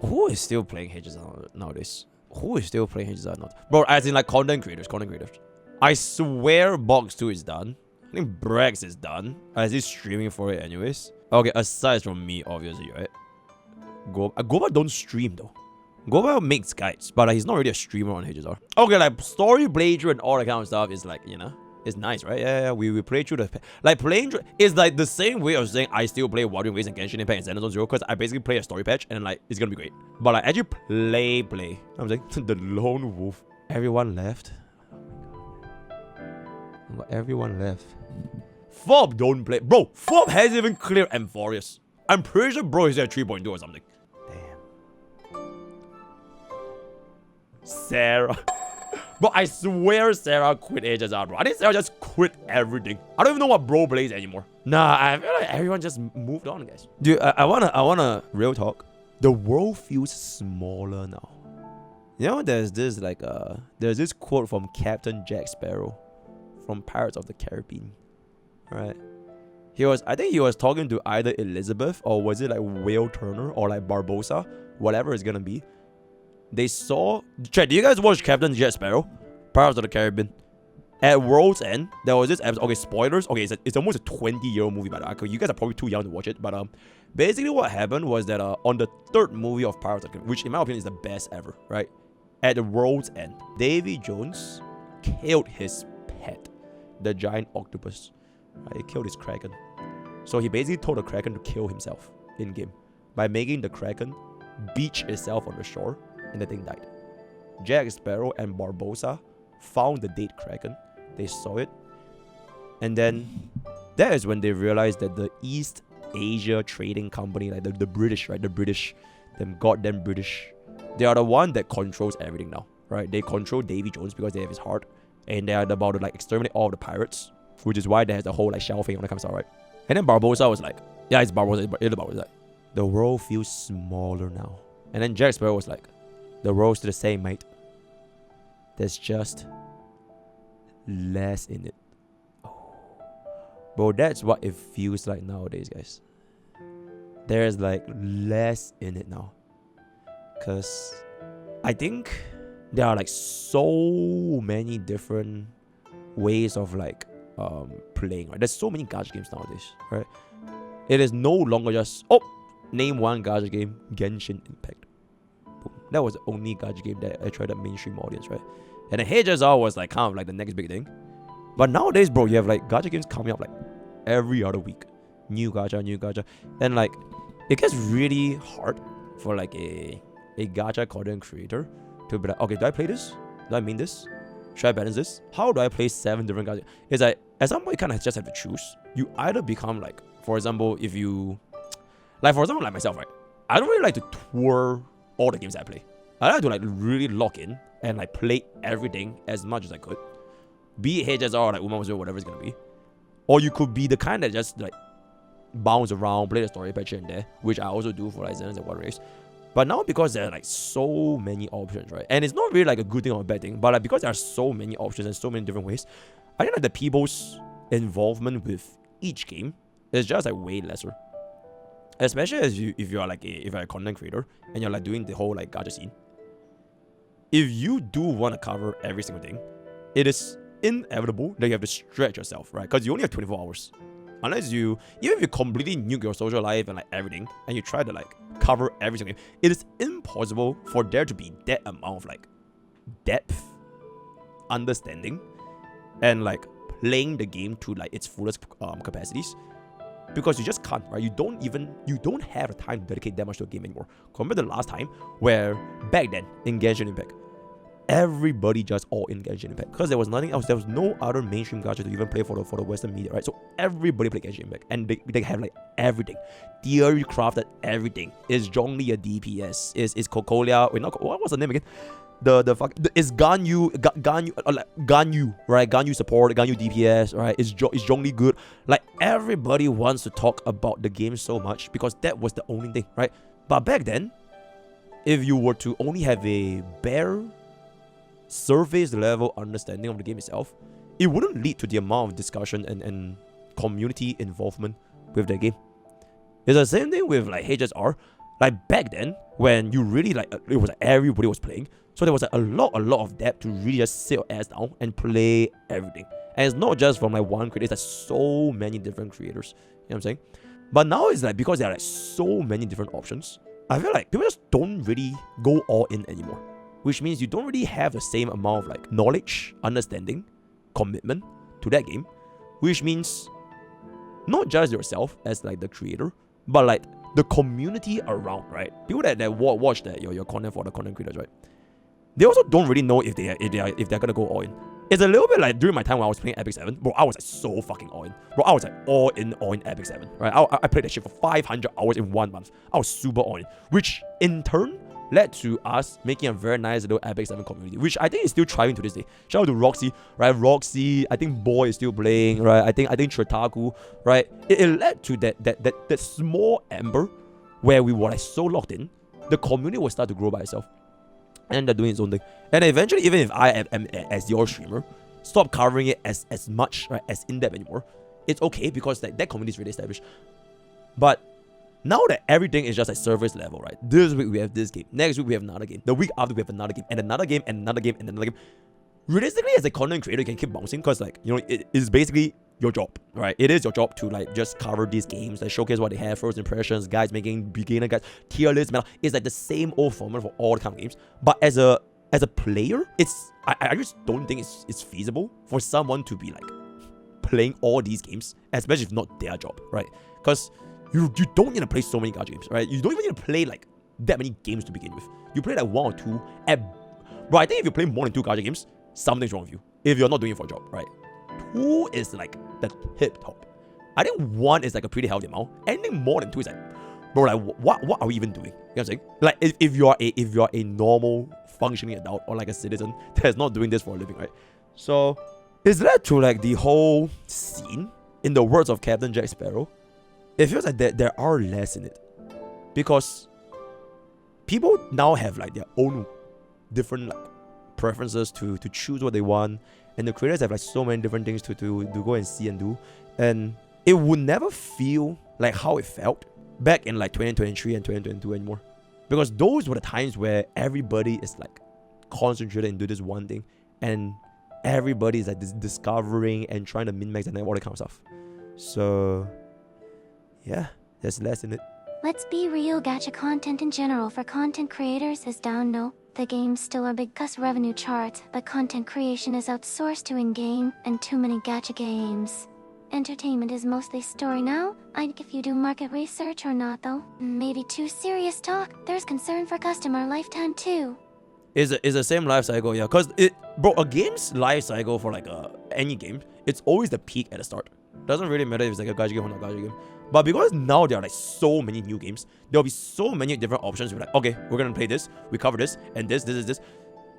Who is still playing HSR nowadays? Who is still playing HSR nowadays? Bro, as in like content creators. I swear Box 2 is done. I think Brex is done. As he's streaming for it anyways. Okay, aside from me, obviously, right? Goba don't stream though. Goba makes guides, but like, he's not really a streamer on HSR. Okay, like story playthrough and all that kind of stuff is like, you know, it's nice, right? Yeah, we play through the... Like, playing through... It's like the same way of saying I still play Wuthering and Genshin Impact and Zenless Zero because I basically play a story patch and like, it's gonna be great. But like, actually play. I'm like, the lone wolf. Everyone left. But everyone left. Fob don't play. Bro, Fob hasn't even cleared Amphorius. I'm pretty sure bro is at 3.2 or something. Damn. Sarah. Bro, I swear Sarah quit HSR, bro. I think Sarah just quit everything. I don't even know what bro plays anymore. Nah, I feel like everyone just moved on, guys. Dude, I wanna real talk. The world feels smaller now. You know, there's this like there's this quote from Captain Jack Sparrow from Pirates of the Caribbean, right? I think he was talking to either Elizabeth or was it like Will Turner or like Barbosa, whatever it's gonna be. They saw... Chat, do you guys watch Captain Jack Sparrow? Pirates of the Caribbean. At World's End, there was this episode... Okay, spoilers. Okay, it's almost a 20-year-old movie, by the way. You guys are probably too young to watch it. But basically what happened was that on the third movie of Pirates of the Caribbean, which in my opinion is the best ever, right? At the World's End, Davy Jones killed his pet, the giant octopus. Right? He killed his kraken. So he basically told the kraken to kill himself in-game by making the kraken beach itself on the shore. And the thing died. Jack Sparrow and Barbosa found the dead kraken. They saw it. And then that is when they realized that the East Asia Trading Company, like the British, right? The British, them goddamn British. They are the one that controls everything now, right? They control Davy Jones because they have his heart. And they are about to like exterminate all the pirates. Which is why there's the whole like shell thing when it comes to stuff, right? And then Barbosa was like, yeah, it's Barbosa. It's like, the world feels smaller now. And then Jack Sparrow was like, the world's the same, mate. There's just less in it. Oh. Bro, that's what it feels like nowadays, guys. There's like less in it now. Because I think there are like so many different ways of like playing, right? There's so many gacha games nowadays, right? It is no longer just, name one gacha game, Genshin Impact. That was the only gacha game that I tried a mainstream audience, right? And then HSR was like kind of like the next big thing. But nowadays, bro, you have like gacha games coming up like every other week. New gacha. And like, it gets really hard for like a gacha content creator to be like, okay, do I play this? Do I mean this? Should I balance this? How do I play 7 different gacha? It's like, at some point, you kind of just have to choose. You either become like, for example, if you... Like, for example, like myself, right? I don't really like to tour all the games I play. I like to like really lock in and like play everything as much as I could. Be it HSR or like Uma or whatever it's gonna be. Or you could be the kind that just like bounce around, play the story patch here and there, which I also do for like Zenless and Wuthering. But now because there are like so many options, right? And it's not really like a good thing or a bad thing, but like because there are so many options and so many different ways, I think like the people's involvement with each game is just like way lesser. Especially as if you're a content creator and you're like doing the whole like gacha scene. If you do want to cover every single thing, it is inevitable that you have to stretch yourself, right? Because you only have 24 hours. Unless even if you completely nuke your social life and like everything, and you try to like cover every single thing, it is impossible for there to be that amount of like depth, understanding, and like playing the game to like its fullest capacities. Because you just can't, right? You don't have the time to dedicate that much to a game anymore. Compared to the last time, where back then in Genshin Impact, everybody just all in Genshin Impact because there was nothing else. There was no other mainstream gacha to even play for the Western media, right? So everybody played Genshin Impact, and they have like everything, theory crafted everything. Is Zhongli a DPS? Is Cocolia? Wait, not what was the name again? Is Ganyu right? Ganyu support, Ganyu DPS, right? Is Zhongli good? Like everybody wants to talk about the game so much because that was the only thing, right? But back then, if you were to only have a bare surface level understanding of the game itself, it wouldn't lead to the amount of discussion and community involvement with the game. It's the same thing with like HSR. Like back then, when you really like, it was like everybody was playing. So there was like a lot of depth to really just sit your ass down and play everything. And it's not just from like one creator, it's like so many different creators. You know what I'm saying? But now it's like, because there are like so many different options, I feel like people just don't really go all in anymore. Which means you don't really have the same amount of like knowledge, understanding, commitment to that game. Which means not just yourself as like the creator, but like the community around, right? People that watch that your content for the content creators, right? They also don't really know if they're gonna go all in. It's a little bit like during my time when I was playing Epic 7, bro, I was like so fucking all in. Bro, I was like all in Epic 7, right? I played that shit for 500 hours in 1 month. I was super all in, which in turn led to us making a very nice little Epic 7 community, which I think is still thriving to this day. Shout out to Roxy, right? Roxy, I think Boy is still playing, right? I think Tritaku, right? It led to that small ember where we were like so locked in. The community will start to grow by itself. And they're doing its own thing. And eventually, even if I am as your streamer, stop covering it as much, right, as in-depth anymore, it's okay because like, that community is really established. But now that everything is just like surface level, right? This week we have this game. Next week we have another game. The week after we have another game. And another game, and another game, and another game. Realistically, as a content creator, you can keep bouncing because like, you know, it is basically your job, right? It is your job to like just cover these games, like showcase what they have, first impressions, guys making beginner guys, tier lists, man. It's like the same old formula for all the kind of games. But as a player, I just don't think it's feasible for someone to be like playing all these games, especially if not their job, right? Because you don't need to play so many gacha games, right? You don't even need to play like that many games to begin with. You play like 1 or 2 bro, I think if you play more than 2 gacha games, something's wrong with you. If you're not doing it for a job, right? 2 is like the tip top. I think 1 is like a pretty healthy amount. Anything more than 2 is like, bro, like what are we even doing? You know what I'm saying? Like if you're a normal functioning adult or like a citizen that's not doing this for a living, right? So it's led to like the whole scene, in the words of Captain Jack Sparrow, it feels like there are less in it. Because people now have like their own different like preferences to choose what they want. And the creators have like so many different things to go and see and do. And it would never feel like how it felt back in like 2023 and 2022 anymore. Because those were the times where everybody is like concentrated into this one thing. And everybody is like discovering and trying to min-max and all that kind of stuff. So yeah, there's less in it. Let's be real, gacha content in general for content creators is down, no. The games still are big cus revenue charts, but content creation is outsourced to in-game and too many gacha games. Entertainment is mostly story now. I'd if you do market research or not though. Maybe too serious talk. There's concern for customer lifetime too. It's the same life cycle, yeah. Cause bro, a game's life cycle for like any game, it's always the peak at the start. Doesn't really matter if it's like a gacha game or not gacha game. But because now there are like so many new games, there'll be so many different options. We're like, okay, we're gonna play this, we cover this, and this.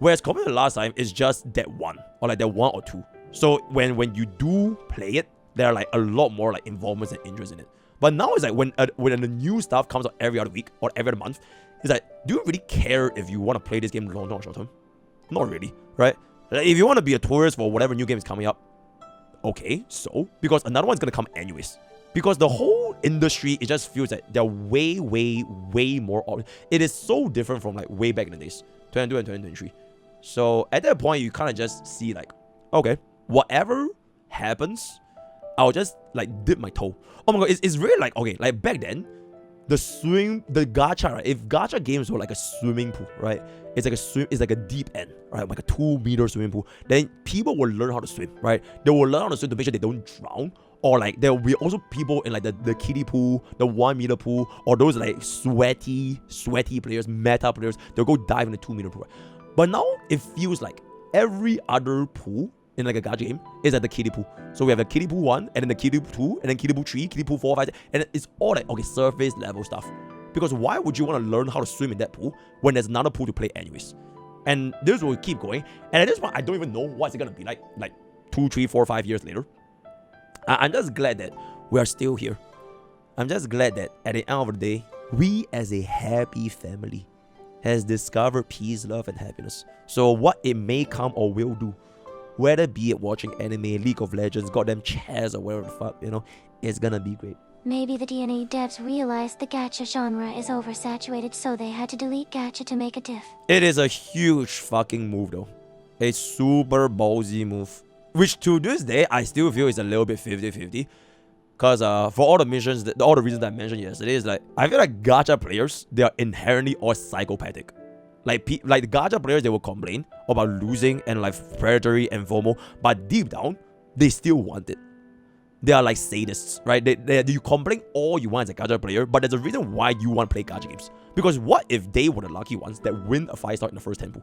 Whereas compared to last time, it's just that one, or like that 1 or 2. So when you do play it, there are like a lot more like involvements and interest in it. But now it's like when the new stuff comes out every other week or every other month, it's like, do you really care if you want to play this game long or short term? Not really, right? Like, if you want to be a tourist for whatever new game is coming up, okay, so because another one's gonna come anyways. Because the whole industry, it just feels like they're way more. It is so different from like way back in the days, 2022 and 2023. So at that point, you kind of just see like, okay, whatever happens, I'll just like dip my toe. Oh my god, it's really like, okay, like back then, the gacha, right? If gacha games were like a swimming pool, right? It's like a deep end, right? Like a 2-meter swimming pool. Then people will learn how to swim, right? They will learn how to swim to make sure they don't drown. Or like there will be also people in like the kiddie pool, the 1-meter pool, or those like sweaty players, meta players, they'll go dive in the 2-meter pool. But now it feels like every other pool in like a gacha game is at the kiddie pool. So we have the kiddie pool 1, and then the kiddie pool 2, and then kiddie pool 3, kiddie pool 4, 5, and it's all like, okay, surface level stuff. Because why would you want to learn how to swim in that pool when there's another pool to play anyways? And this will keep going. And at this point, I don't even know what's it gonna be like 2, 3, 4, 5 years later. I'm just glad that we are still here. I'm just glad that at the end of the day, we as a happy family has discovered peace, love, and happiness. So what it may come or will do, whether be it watching anime, League of Legends, goddamn chess, or whatever the fuck, you know, it's gonna be great. Maybe the DNA devs realized the gacha genre is oversaturated, so they had to delete gacha to make a diff. It is a huge fucking move though. A super ballsy move. Which to this day, I still feel is a little bit 50-50. Because for all the missions, all the reasons that I mentioned yesterday is like, I feel like gacha players, they are inherently all psychopathic. Like the gacha players, they will complain about losing and like predatory and FOMO, but deep down, they still want it. They are like sadists, right? You complain all you want as a gacha player, but there's a reason why you want to play gacha games. Because what if they were the lucky ones that win a 5-star in the first temple?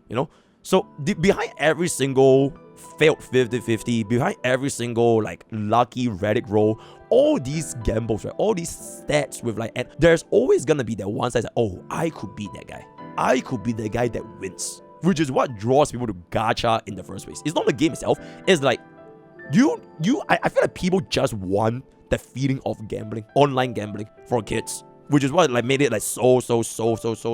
You know? So behind every single failed 50-50, behind every single like lucky Reddit roll, all these gambles, right? All these stats with like, and there's always gonna be that one side that, oh, I could be that guy. I could be the guy that wins. Which is what draws people to gacha in the first place. It's not the game itself. It's like, I feel like people just want the feeling of gambling, online gambling for kids. Which is what like made it like so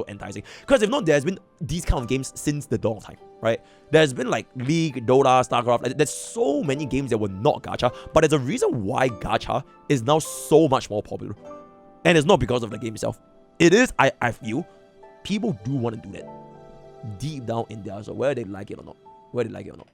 enticing. Because if not, there's been these kind of games since the dawn of time, right? There's been like League, Dota, StarCraft. Like, there's so many games that were not gacha, but there's a reason why gacha is now so much more popular. And it's not because of the game itself. It is, I feel, people do want to do that deep down in there, so whether they like it or not.